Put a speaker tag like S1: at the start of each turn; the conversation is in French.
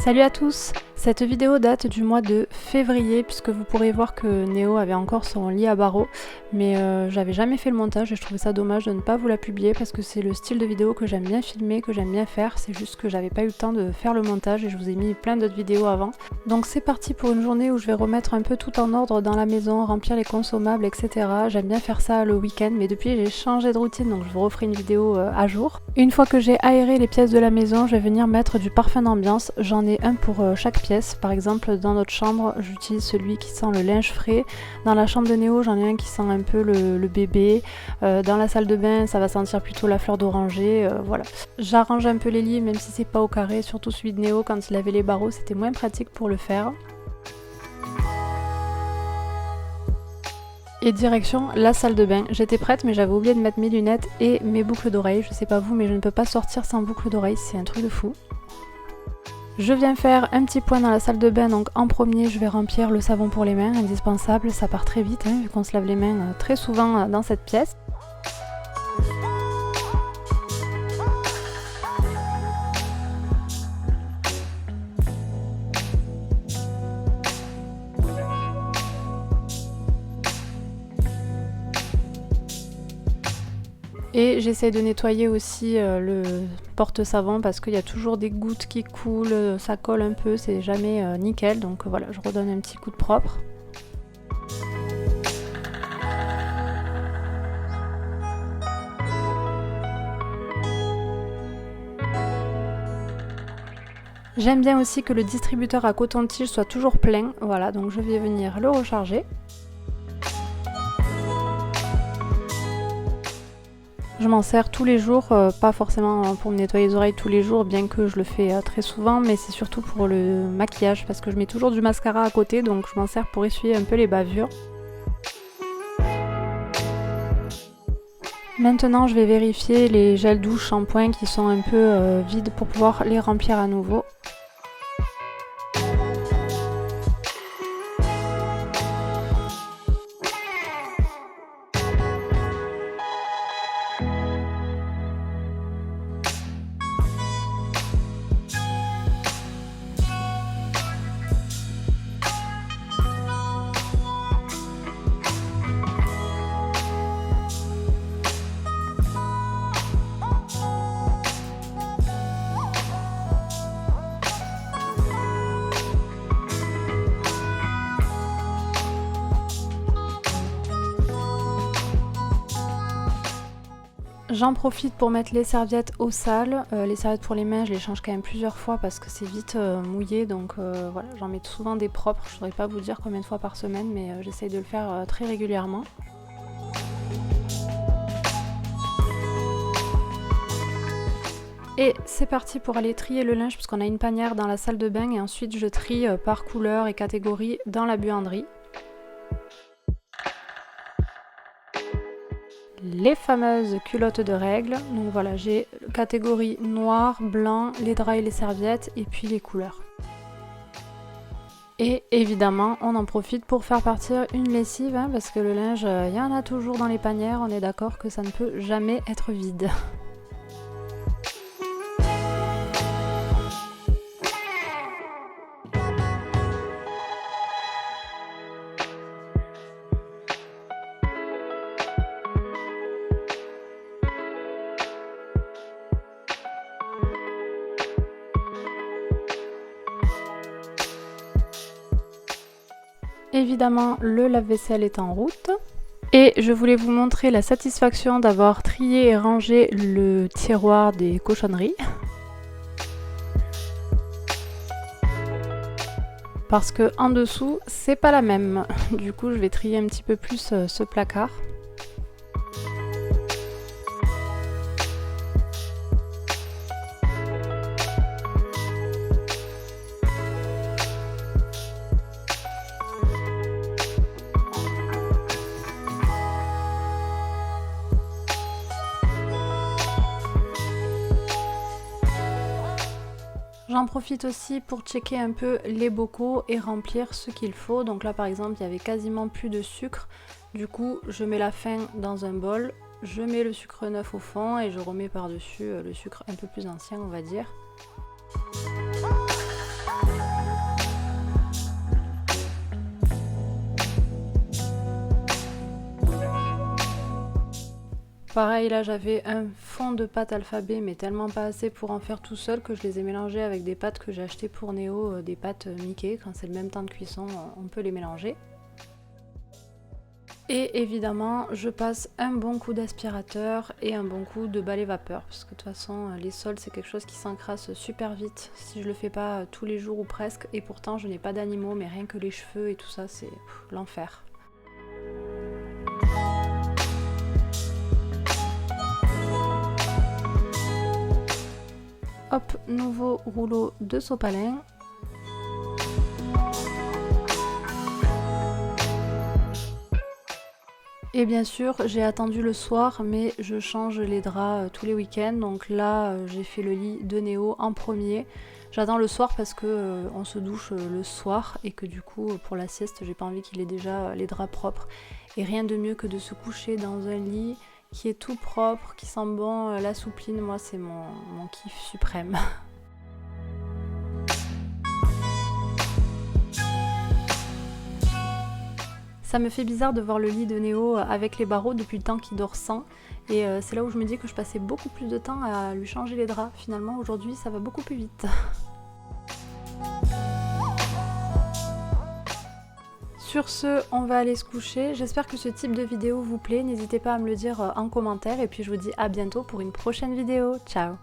S1: Salut à tous! Cette vidéo date du mois de février puisque vous pourrez voir que Néo avait encore son lit à barreaux, mais j'avais jamais fait le montage et je trouvais ça dommage de ne pas vous la publier parce que c'est le style de vidéo que j'aime bien filmer, que j'aime bien faire, c'est juste que j'avais pas eu le temps de faire le montage et je vous ai mis plein d'autres vidéos avant. Donc c'est parti pour une journée où je vais remettre un peu tout en ordre dans la maison, remplir les consommables, etc. J'aime bien faire ça le week-end, mais depuis j'ai changé de routine donc je vous referai une vidéo à jour. Une fois que j'ai aéré les pièces de la maison, je vais venir mettre du parfum d'ambiance, j'en ai un pour chaque pièce. Par exemple dans notre chambre j'utilise celui qui sent le linge frais, dans la chambre de Néo j'en ai un qui sent un peu le bébé, dans la salle de bain ça va sentir plutôt la fleur d'oranger, voilà. J'arrange un peu les lits même si c'est pas au carré, surtout celui de Néo quand il avait les barreaux c'était moins pratique pour le faire. Et direction la salle de bain. J'étais prête mais j'avais oublié de mettre mes lunettes et mes boucles d'oreilles, je sais pas vous mais je ne peux pas sortir sans boucles d'oreilles, c'est un truc de fou. Je viens faire un petit point dans la salle de bain, donc en premier je vais remplir le savon pour les mains, indispensable, ça part très vite vu qu'on se lave les mains très souvent dans cette pièce. Et j'essaie de nettoyer aussi le porte-savon parce qu'il y a toujours des gouttes qui coulent, ça colle un peu, c'est jamais nickel, donc voilà, je redonne un petit coup de propre. J'aime bien aussi que le distributeur à coton-tige soit toujours plein, voilà, donc je vais venir le recharger. Je m'en sers tous les jours, pas forcément pour me nettoyer les oreilles tous les jours, bien que je le fais très souvent, mais c'est surtout pour le maquillage, parce que je mets toujours du mascara à côté, donc je m'en sers pour essuyer un peu les bavures. Maintenant, je vais vérifier les gels douche, shampoing qui sont un peu vides pour pouvoir les remplir à nouveau. J'en profite pour mettre les serviettes au sale. Les serviettes pour les mains, je les change quand même plusieurs fois parce que c'est vite mouillé, donc voilà, j'en mets souvent des propres. Je ne saurais pas vous dire combien de fois par semaine, mais j'essaye de le faire très régulièrement. Et c'est parti pour aller trier le linge, parce qu'on a une panière dans la salle de bain, et ensuite je trie par couleur et catégorie dans la buanderie. Les fameuses culottes de règles, donc voilà, j'ai catégorie noir, blanc, les draps et les serviettes, et puis les couleurs. Et évidemment, on en profite pour faire partir une lessive, parce que le linge, il y en a toujours dans les panières, on est d'accord que ça ne peut jamais être vide. Évidemment, le lave-vaisselle est en route. Et je voulais vous montrer la satisfaction d'avoir trié et rangé le tiroir des cochonneries. Parce que en dessous, c'est pas la même. Du coup, je vais trier un petit peu plus ce placard. J'en profite aussi pour checker un peu les bocaux et remplir ce qu'il faut. Donc là par exemple il y avait quasiment plus de sucre. Du coup je mets la fin dans un bol, je mets le sucre neuf au fond et je remets par dessus le sucre un peu plus ancien on va dire. Pareil, là j'avais un fond de pâte alphabet mais tellement pas assez pour en faire tout seul que je les ai mélangés avec des pâtes que j'ai achetées pour Néo, des pâtes Mickey. Quand c'est le même temps de cuisson, on peut les mélanger. Et évidemment, je passe un bon coup d'aspirateur et un bon coup de balai vapeur, parce que de toute façon, les sols c'est quelque chose qui s'encrasse super vite si je le fais pas tous les jours ou presque, et pourtant je n'ai pas d'animaux, mais rien que les cheveux et tout ça, c'est l'enfer. Hop, nouveau rouleau de sopalin. Et bien sûr, j'ai attendu le soir, mais je change les draps tous les week-ends. Donc là, j'ai fait le lit de Néo en premier. J'attends le soir parce que on se douche le soir et que du coup, pour la sieste, j'ai pas envie qu'il ait déjà les draps propres. Et rien de mieux que de se coucher dans un lit qui est tout propre, qui sent bon la soupline. Moi, c'est mon kiff suprême. Ça me fait bizarre de voir le lit de Néo avec les barreaux depuis le temps qu'il dort sans. Et c'est là où je me dis que je passais beaucoup plus de temps à lui changer les draps. Finalement, aujourd'hui, ça va beaucoup plus vite. Sur ce, on va aller se coucher. J'espère que ce type de vidéo vous plaît. N'hésitez pas à me le dire en commentaire. Et puis je vous dis à bientôt pour une prochaine vidéo. Ciao!